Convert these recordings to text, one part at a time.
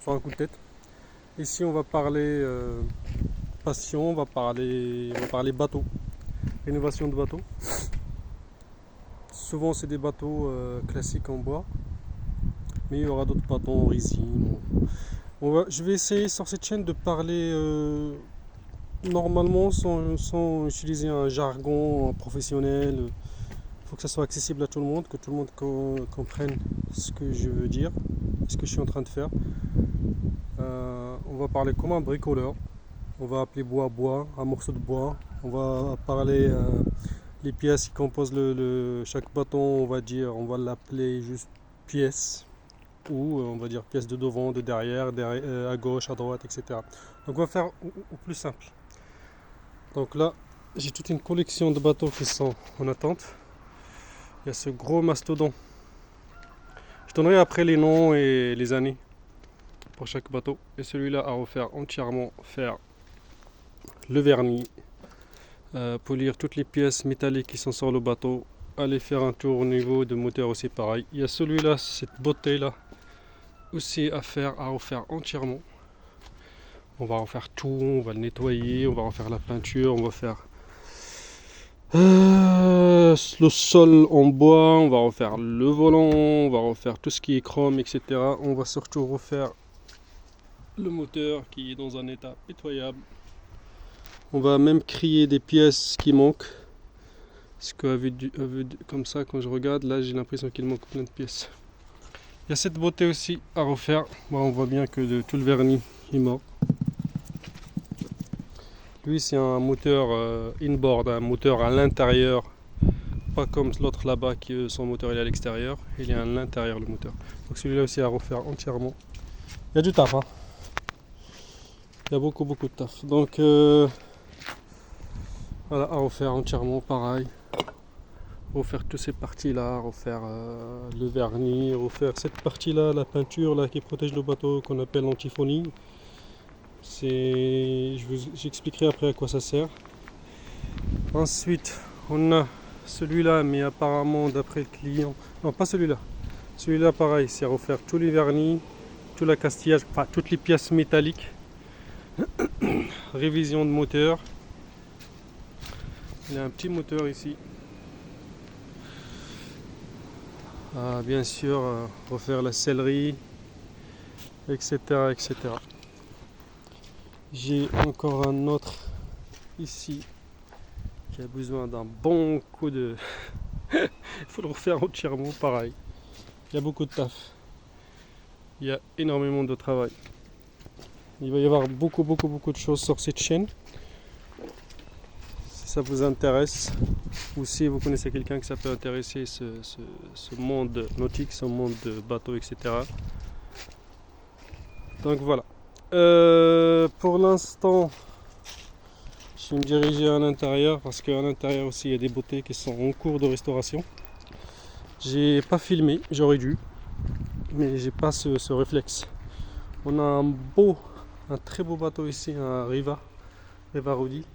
sur un coup de tête. Ici, on va parler passion, on va parler bateau, rénovation de bateau. Souvent, c'est des bateaux classiques en bois, mais il y aura d'autres bateaux en résine. Je vais essayer sur cette chaîne de parler normalement sans utiliser un jargon professionnel. Il faut que ça soit accessible à tout le monde, que tout le monde comprenne ce que je veux dire, ce que je suis en train de faire. On va parler comme un bricoleur. On va appeler bois, un morceau de bois. On va parler les pièces qui composent chaque bâton, on va l'appeler juste pièce. Ou on va dire pièces de devant, de derrière, à gauche, à droite, etc. Donc on va faire au plus simple. Donc là, j'ai toute une collection de bateaux qui sont en attente. Il y a ce gros mastodon. Je donnerai après les noms et les années pour chaque bateau. Et celui-là à refaire entièrement, faire le vernis, polir toutes les pièces métalliques qui sont sur le bateau, aller faire un tour au niveau de moteur aussi pareil. Il y a celui-là, cette beauté là aussi à faire, à refaire entièrement. On va refaire tout, on va le nettoyer, on va refaire la peinture, on va faire le sol en bois, on va refaire le volant, on va refaire tout ce qui est chrome, etc. On va surtout refaire le moteur qui est dans un état pitoyable. On va même crier des pièces qui manquent. Parce que comme ça, quand je regarde, là j'ai l'impression qu'il manque plein de pièces. Il y a cette beauté aussi à refaire. Bon, on voit bien que tout le vernis est mort. Lui c'est un moteur inboard, un moteur à l'intérieur. Pas comme l'autre là-bas qui son moteur il est à l'extérieur. Il est à l'intérieur le moteur. Donc celui-là aussi à refaire entièrement. Il y a du taf, hein. Il y a beaucoup de taf. Donc voilà, à refaire entièrement pareil. Refaire toutes ces parties là, refaire le vernis, refaire cette partie là, la peinture là qui protège le bateau qu'on appelle l'antifonie. J'expliquerai après à quoi ça sert. Ensuite on a celui-là, mais apparemment d'après le client, non pas celui-là, celui-là pareil, c'est refaire tous les vernis, tout l'accastillage, enfin toutes les pièces métalliques, révision de moteur. Il y a un petit moteur ici. Bien sûr, refaire la sellerie, etc. etc. J'ai encore un autre ici qui a besoin d'un bon coup de... Il faut le refaire entièrement pareil. Il y a beaucoup de taf. Il y a énormément de travail. Il va y avoir beaucoup de choses sur cette chaîne. Si ça vous intéresse, ou si vous connaissez quelqu'un que ça peut intéresser, ce monde nautique, ce monde de bateaux, etc. Donc voilà. Pour l'instant, je vais me diriger à l'intérieur parce qu'à l'intérieur aussi il y a des beautés qui sont en cours de restauration. J'ai pas filmé, j'aurais dû, mais j'ai pas ce réflexe. On a un très beau bateau ici, un Riva Rudi.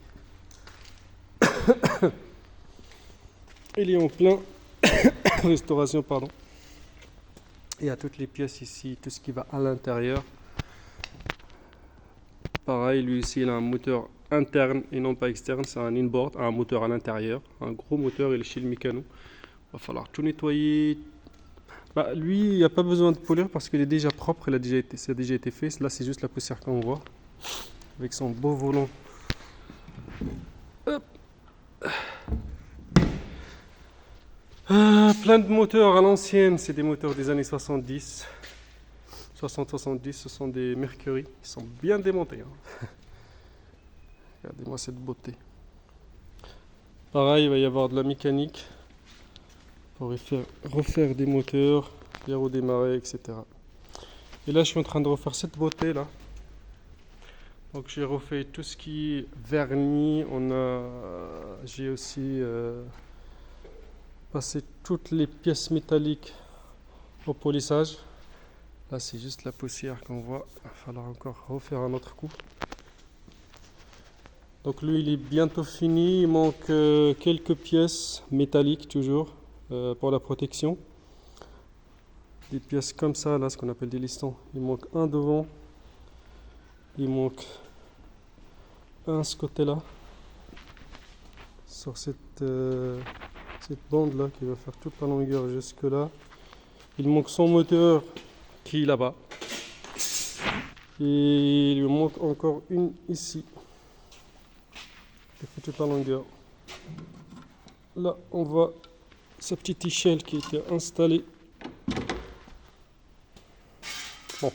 Il est en plein restauration, pardon. Il y a toutes les pièces ici, tout ce qui va à l'intérieur. Pareil, lui ici il a un moteur interne et non pas externe, c'est un inboard, un moteur à l'intérieur, un gros moteur, il est chez le mécano. Il va falloir tout nettoyer. Lui il n'y a pas besoin de polir parce qu'il est déjà propre, ça a déjà été fait. Là c'est juste la poussière qu'on voit avec son beau volant. Hop. Plein de moteurs à l'ancienne, c'est des moteurs des années 70. 60-70, ce sont des Mercury, ils sont bien démontés, hein. Regardez-moi cette beauté. Pareil, il va y avoir de la mécanique pour refaire des moteurs, les redémarrer, etc. Et là, je suis en train de refaire cette beauté là. Donc j'ai refait tout ce qui est vernis. J'ai aussi passé toutes les pièces métalliques au polissage. Là, c'est juste la poussière qu'on voit. Il va falloir encore refaire un autre coup. Donc lui, il est bientôt fini. Il manque quelques pièces métalliques toujours pour la protection. des pièces comme ça, là, ce qu'on appelle des listons. Il manque un devant, il manque un ce côté-là, sur cette bande-là qui va faire toute la longueur jusque-là. Il manque son moteur qui est là-bas. Et il lui manque encore une ici, qui fait toute la longueur. Là, on voit sa petite échelle qui était installée. Bon,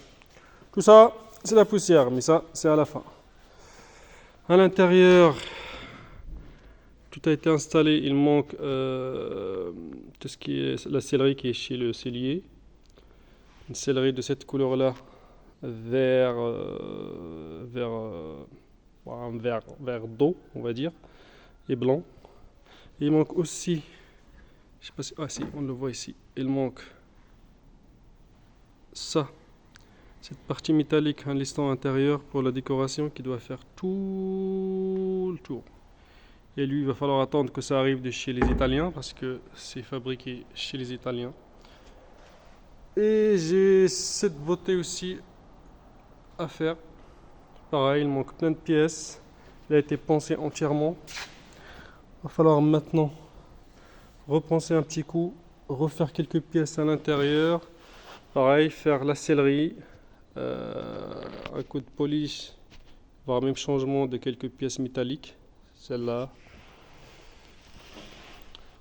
tout ça, c'est la poussière, mais ça, c'est à la fin. À l'intérieur, tout a été installé. Il manque tout ce qui est la sellerie qui est chez le sellier. Une sellerie de cette couleur-là, vert d'eau, on va dire, et blanc. Et il manque aussi, je sais pas si, si, on le voit ici, il manque ça, cette partie métallique, un liston intérieur pour la décoration qui doit faire tout le tour. Et lui, il va falloir attendre que ça arrive de chez les Italiens parce que c'est fabriqué chez les Italiens. Et j'ai cette beauté aussi à faire. Pareil, il manque plein de pièces. Il a été pensé entièrement. Il va falloir maintenant repenser un petit coup, refaire quelques pièces à l'intérieur. Pareil, faire la sellerie, un coup de polish, voire même changement de quelques pièces métalliques. Celle-là.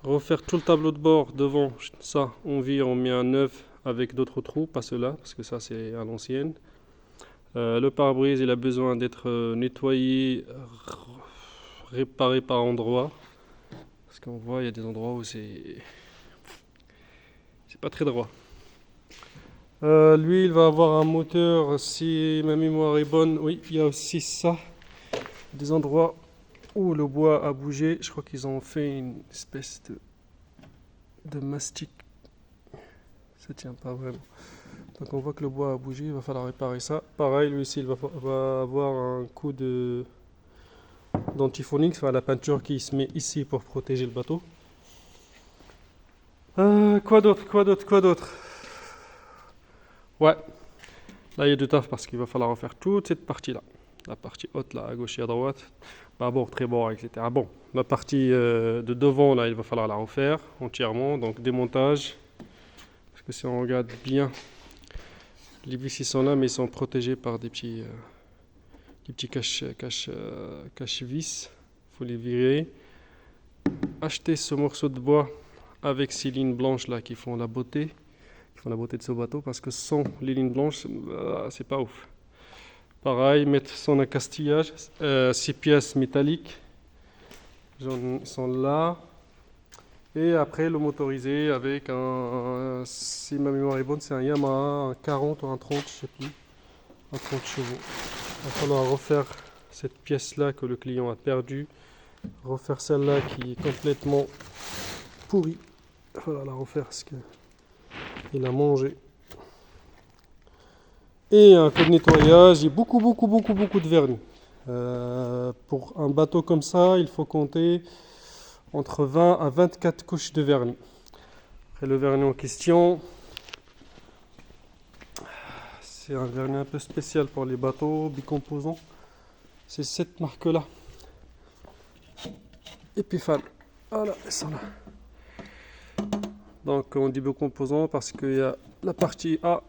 Refaire tout le tableau de bord devant, ça on vire, on met un neuf avec d'autres trous, pas ceux-là, parce que ça c'est à l'ancienne. Le pare-brise il a besoin d'être nettoyé, réparé par endroits. Parce qu'on voit il y a des endroits où c'est pas très droit. Lui il va avoir un moteur, si ma mémoire est bonne, oui il y a aussi ça, des endroits où le bois a bougé. Je crois qu'ils ont fait une espèce de mastic. Ça tient pas vraiment. Donc on voit que le bois a bougé, il va falloir réparer ça. Pareil, lui aussi, il va avoir un coup d'antiphonique, enfin la peinture qui se met ici pour protéger le bateau. Quoi d'autre Ouais, là il y a du taf parce qu'il va falloir refaire toute cette partie-là. La partie haute là, à gauche et à droite. Bâbord, tribord, etc. Bon, la partie de devant là, il va falloir la refaire entièrement. Donc démontage. Parce que si on regarde bien, les vis ils sont là, mais ils sont protégés par des petits cache-vis. Il faut les virer. Acheter ce morceau de bois avec ces lignes blanches là qui font la beauté. Qui font la beauté de ce bateau. Parce que sans les lignes blanches, c'est pas ouf. Pareil, mettre son accastillage, 6 pièces métalliques, ils sont là. Et après le motoriser avec si ma mémoire est bonne, c'est un Yamaha, un 40 ou un 30, je sais plus, un 30 chevaux. Il va falloir refaire cette pièce-là que le client a perdue, refaire celle-là qui est complètement pourrie. Il va falloir la refaire parce qu'il a mangé. Et un coup de nettoyage et beaucoup de vernis. Pour un bateau comme ça, il faut compter entre 20 à 24 couches de vernis. Après le vernis en question, c'est un vernis un peu spécial pour les bateaux bicomposants. C'est cette marque-là. Epiphan. Voilà, ils sont là. Donc on dit bicomposant parce qu'il y a la partie A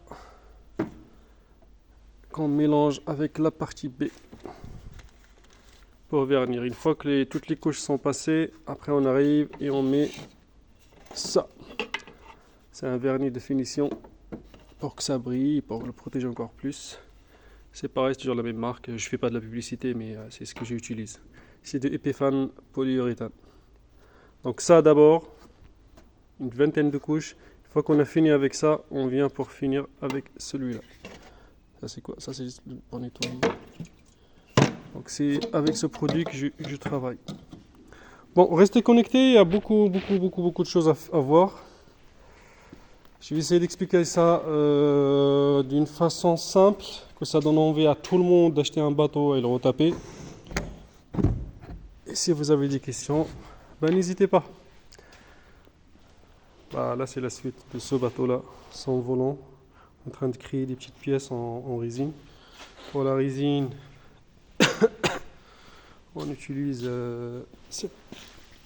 qu'on mélange avec la partie B pour vernir. Une fois que toutes les couches sont passées, après on arrive et on met ça. C'est un vernis de finition pour que ça brille, pour le protéger encore plus. C'est pareil, c'est toujours la même marque. Je fais pas de la publicité, mais c'est ce que j'utilise. C'est de Epiphan polyuréthane. Donc ça d'abord, une vingtaine de couches. Une fois qu'on a fini avec ça, on vient pour finir avec celui-là. Ça c'est quoi? Ça c'est juste pour nettoyer. Donc c'est avec ce produit que je travaille. Bon, restez connectés, il y a beaucoup de choses à voir. Je vais essayer d'expliquer ça d'une façon simple, que ça donne envie à tout le monde d'acheter un bateau et le retaper. Et si vous avez des questions, ben n'hésitez pas. Bah, là, c'est la suite de ce bateau-là, sans volant, en train de créer des petites pièces en résine. Pour la résine, on utilise cette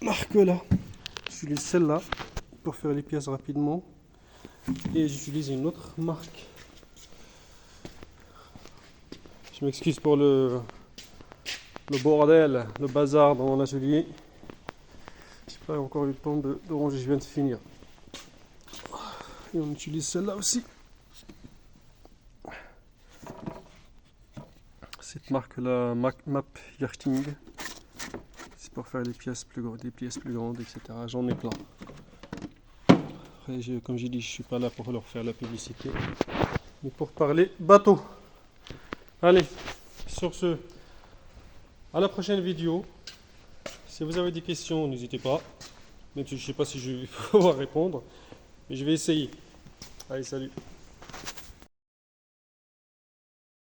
marque-là. J'utilise celle-là pour faire les pièces rapidement. Et j'utilise une autre marque. Je m'excuse pour le bordel, le bazar dans l'atelier. J'ai pas encore eu le temps de ranger, je viens de finir. Et on utilise celle-là aussi. Cette marque-là, Map Yachting. C'est pour faire des pièces plus grandes, etc. J'en ai plein. Après, comme j'ai dit, je suis pas là pour leur faire la publicité, mais pour parler bateau. Allez, sur ce, à la prochaine vidéo. Si vous avez des questions, n'hésitez pas. Même si je ne sais pas si je vais pouvoir répondre, mais je vais essayer. Allez, salut.